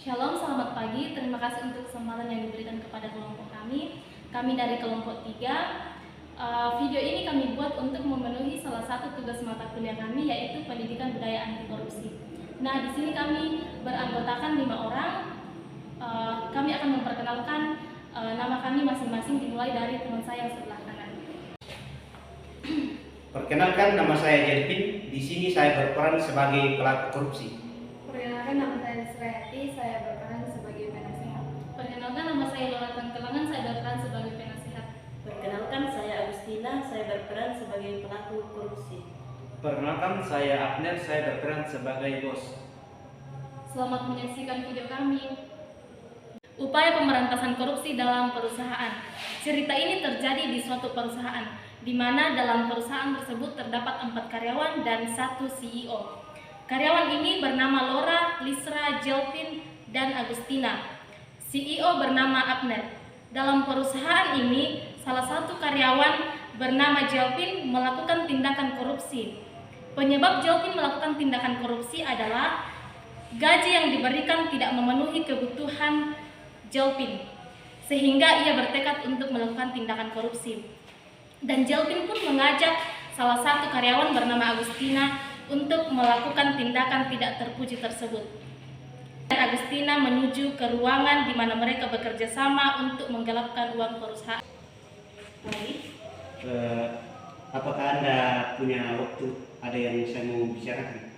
Shalom, selamat pagi. Terima kasih untuk kesempatan yang diberikan kepada kelompok kami. Kami dari kelompok 3. Video ini kami buat untuk memenuhi salah satu tugas mata kuliah kami, yaitu pendidikan budaya anti korupsi. Nah, di sini kami beranggotakan 5 orang. Kami akan memperkenalkan nama kami masing-masing, dimulai dari teman saya yang sebelah kanan. Perkenalkan, nama saya Jelvin. Di sini saya berperan sebagai pelaku korupsi. Perkenalkan, nama saya Desrayati, saya berperan sebagai penasehat. Perkenalkan, nama saya Laura Tangkelangan, saya berperan sebagai penasehat. Perkenalkan, saya Agustina, saya berperan sebagai pelaku korupsi. Perkenalkan, saya Abner, saya berperan sebagai bos. Selamat menyaksikan video kami. Upaya pemberantasan korupsi dalam perusahaan. Cerita ini terjadi di suatu perusahaan, di mana dalam perusahaan tersebut terdapat 4 karyawan dan 1 CEO. Karyawan ini bernama Laura, Lisra, Jelvin, dan Agustina. CEO bernama Abner. Dalam perusahaan ini, salah satu karyawan bernama Jelvin melakukan tindakan korupsi. Penyebab Jelvin melakukan tindakan korupsi adalah gaji yang diberikan tidak memenuhi kebutuhan Jelvin, sehingga ia bertekad untuk melakukan tindakan korupsi. Dan Jelvin pun mengajak salah satu karyawan bernama Agustina untuk melakukan tindakan tidak terpuji tersebut. Dan Agustina menuju ke ruangan di mana mereka bekerja sama untuk menggelapkan uang perusahaan. Baik, Apakah Anda punya waktu? Ada yang saya mau bicarakan?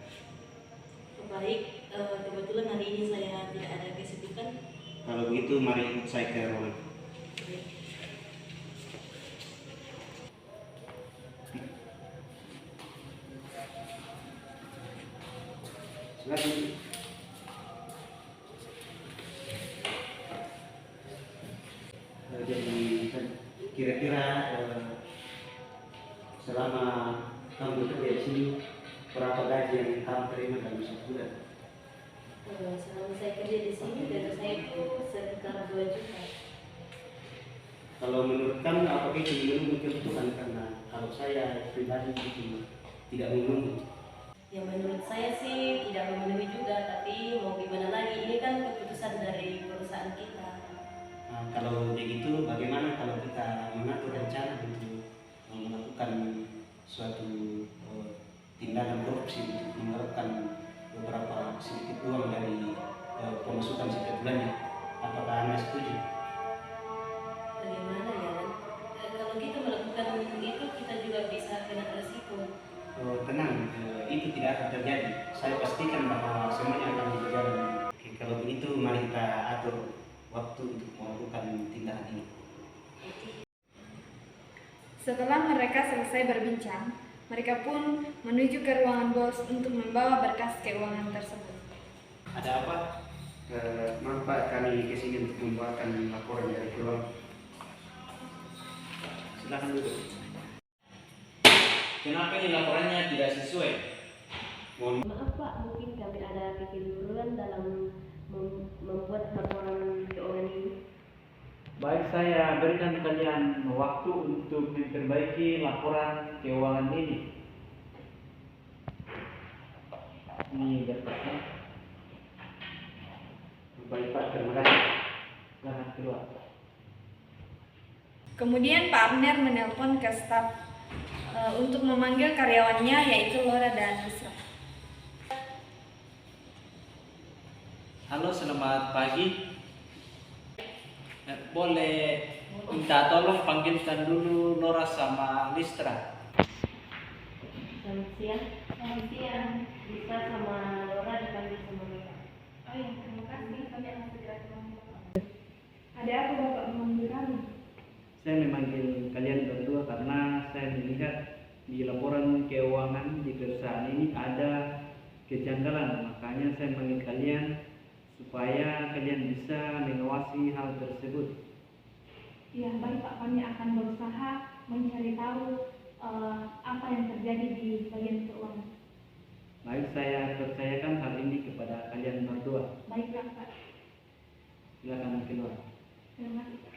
baik. Kebetulan hari ini saya tidak ada kesibukan. Kalau begitu, mari ikut saya ke ruangan. Baik. Silakan. Jadi kira-kira selama kamu bekerja di sini, berapa gaji yang kamu terima dalam satu bulan? Selama saya kerja di sini, gaji saya itu sekitar 2 juta. Kalau menurut kamu, apakah itu memenuhi kebutuhan? Karena kalau saya pribadi itu tidak memenuhi. Ya, menurut saya sih tidak memenuhi juga, tapi mau gimana lagi, ini kan keputusan dari perusahaan kita. Nah, kalau begitu, bagaimana kalau kita mengatur rencana untuk melakukan suatu tindakan korupsi untuk mengharapkan beberapa sedikit uang dari pemasukan setiap bulannya? Apakah Anda setuju? Bagaimana ya? Kalau kita melakukan itu, kita juga bisa kena resiko. Tenang, itu tidak akan terjadi. Saya pastikan bahwa semuanya akan berjalan. Oke, kalau begitu, mari kita atur waktu untuk melakukan tindakan ini. Setelah mereka selesai berbincang, mereka pun menuju ke ruangan bos untuk membawa berkas keuangan tersebut. Ada apa? Maaf Pak, kami kesini untuk membuatkan laporan dari keluarga. Silakan duduk. Kenapa ini laporannya tidak sesuai? Maaf Pak, mungkin kami ada kekeliruan dalam membuat laporan keuangan ini. Baik, saya berikan kalian waktu untuk memperbaiki laporan keuangan ini. Ini berkasnya. Baik Pak, terima kasih. Silakan keluar. Kemudian Pak Abner menelpon ke staf untuk memanggil karyawannya, yaitu Laura dan Lisra. Halo, selamat pagi. Boleh minta tolong panggilkan dulu Nora sama Listra. Selamat siang. Selamat siang. Bisa sama Laura dipanggil sama mereka. Oh iya, terima kasih. Kami akan segera kembali. Ada apa Bapak memanggil kami? Saya memanggil kalian berdua karena saya melihat di laporan keuangan di perusahaan ini ada kejanggalan. Makanya saya memanggil kalian supaya kalian bisa mengawasi hal tersebut. Ya, baik Pak, kami akan berusaha mencari tahu apa yang terjadi di bagian keuangan. Baik, saya percayakan hal ini kepada kalian berdua. Baiklah Pak. Silakan keluar. Terima kasih.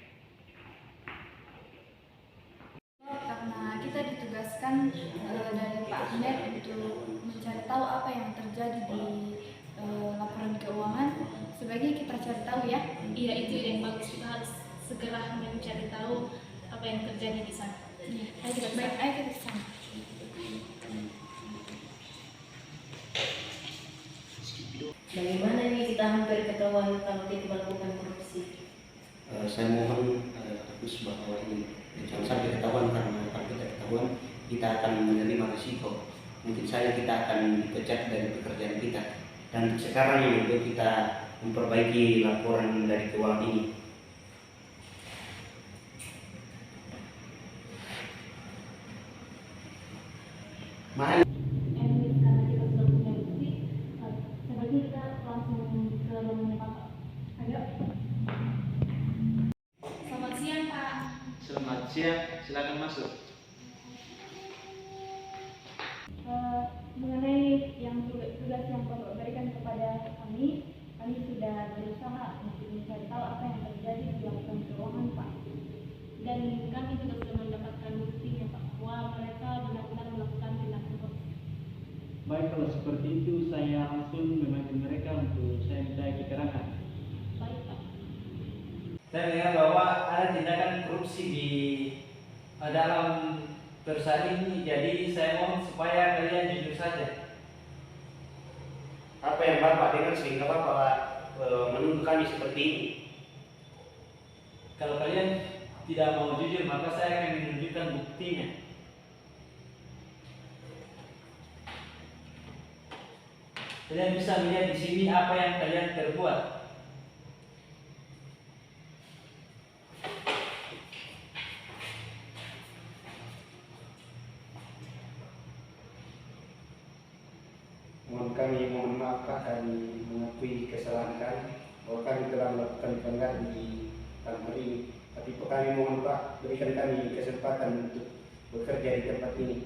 Karena kita ditugaskan dari Pak Abner untuk mencari tahu apa yang terjadi di laporan keuangan, sebaiknya kita Iya, itu ide yang bagus. Kita harus segera mencari tahu apa yang terjadi di sana. Ayo kita Baik, ayo kita ke sana. Bagaimana nih kita hampir ketahuan kalau kita melakukan korupsi? Saya mohon Agus bahwa ini jangan sampai ketahuan, karena kalau kita ketahuan kita akan menerima risiko. Mungkin saja kita akan dipecat dari pekerjaan kita. Dan sekarang yang untuk kita memperbaiki laporan dari keuangan ini. Mahal. Karena kita sudah punya bukti, sebaiknya kita langsung ke rumahnya Bapak. Ayo. Selamat siang, Pak. Selamat siang, silakan masuk. Mengenai yang tugas yang Bapak berikan kepada kami sudah berusaha untuk mencari tahu apa yang terjadi di laporan keuangan, Pak. Dan kami juga sudah mendapatkan buktinya, Pak, bahwa mereka benar-benar melakukan tindakan korupsi. Baik, kalau seperti itu saya langsung memanggil mereka untuk saya minta keterangan. Baik, Pak. Saya melihat bahwa ada tindakan korupsi di dalam perusahaan ini, jadi saya mohon supaya kalian jujur saja. Apa yang Bapak dengar sehingga Bapak menuduh kami seperti ini? Kalau kalian tidak mau jujur, maka saya akan menunjukkan buktinya. Kalian bisa melihat di sini apa yang kalian perbuat. Mohon maaf Pak, kami mengakui kesalahan kami bahwa kami telah melakukan pelanggaran di dalam hal ini. Tapi kami mohon Pak, berikan kami kesempatan untuk bekerja di tempat ini.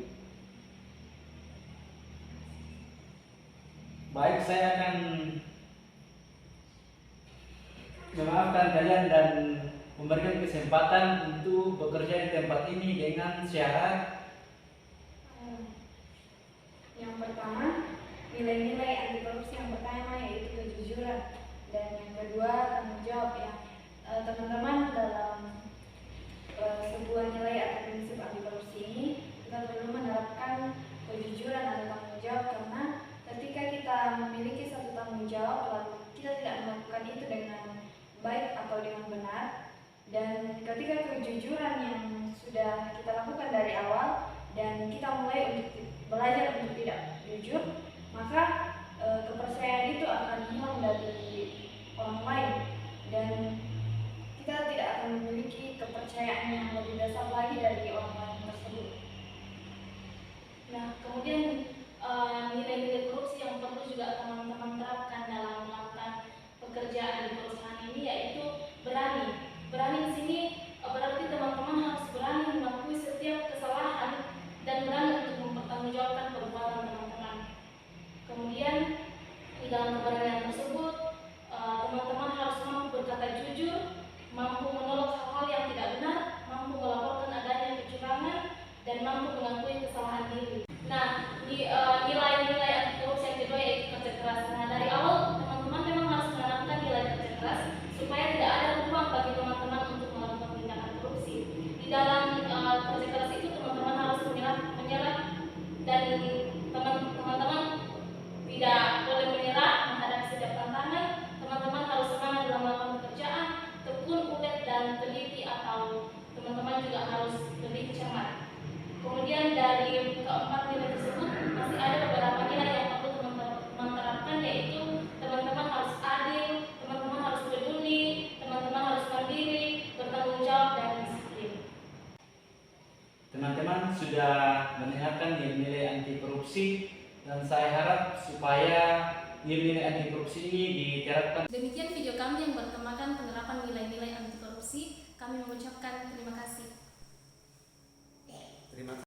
Baik, saya akan memaafkan kalian dan memberikan kesempatan untuk bekerja di tempat ini dengan syarat Yang pertama, nilai-nilai anti korupsi yang pertama yaitu kejujuran, dan yang kedua tanggung jawab. Ya, teman-teman, dalam sebuah nilai atau prinsip anti korupsi ini kita perlu menerapkan kejujuran atau tanggung jawab, karena ketika kita memiliki satu tanggung jawab lalu kita tidak melakukan itu dengan baik atau dengan benar, dan ketika kejujuran yang sudah kita lakukan dari awal dan kita mulai untuk belajar untuk tidak jujur, maka kepercayaan itu akan hilang dari orang lain dan kita tidak akan memiliki kepercayaan yang lebih dasar lagi dari orang lain tersebut. Nah, kemudian nilai-nilai korupsi yang perlu juga teman-teman terapkan dalam melakukan pekerjaan di perusahaan ini yaitu berani. Berani di sini berarti teman-teman harus berani mengakui setiap kesalahan dan berani untuk mempertanggungjawabkan perbuatan teman-teman. Kemudian di dalam keberanian tersebut teman-teman harus mampu berkata jujur, mampu menolak hal-hal yang tidak benar, mampu melaporkan adanya kecurangan, dan mampu mengakui kesalahan diri. Nah, nilai-nilai anti korupsi yang kedua yaitu kerja keras. Nah, dari awal teman-teman memang harus menanamkan nilai kerja keras supaya tidak ada ruang bagi teman-teman untuk melakukan tindakan korupsi. Di dalam kerja keras itu teman-teman harus menyerah dan teman-teman tidak boleh menyerah menghadapi setiap tantangan. Teman-teman harus semangat dalam melakukan pekerjaan, tekun, ulet, dan teliti, atau teman-teman juga harus lebih cermat. Kemudian dari keempat nilai tersebut masih ada beberapa nilai yang perlu teman-teman terapkan, yaitu teman-teman harus adil, teman-teman harus peduli, teman-teman harus mandiri, bertanggung jawab, dan disiplin. teman-teman sudah mendengarkan nilai-nilai anti korupsi dan saya harap supaya nilai-nilai anti korupsi ini diterapkan. Demikian video kami yang bertemakan penerapan nilai-nilai anti korupsi. Kami mengucapkan terima kasih. Terima kasih.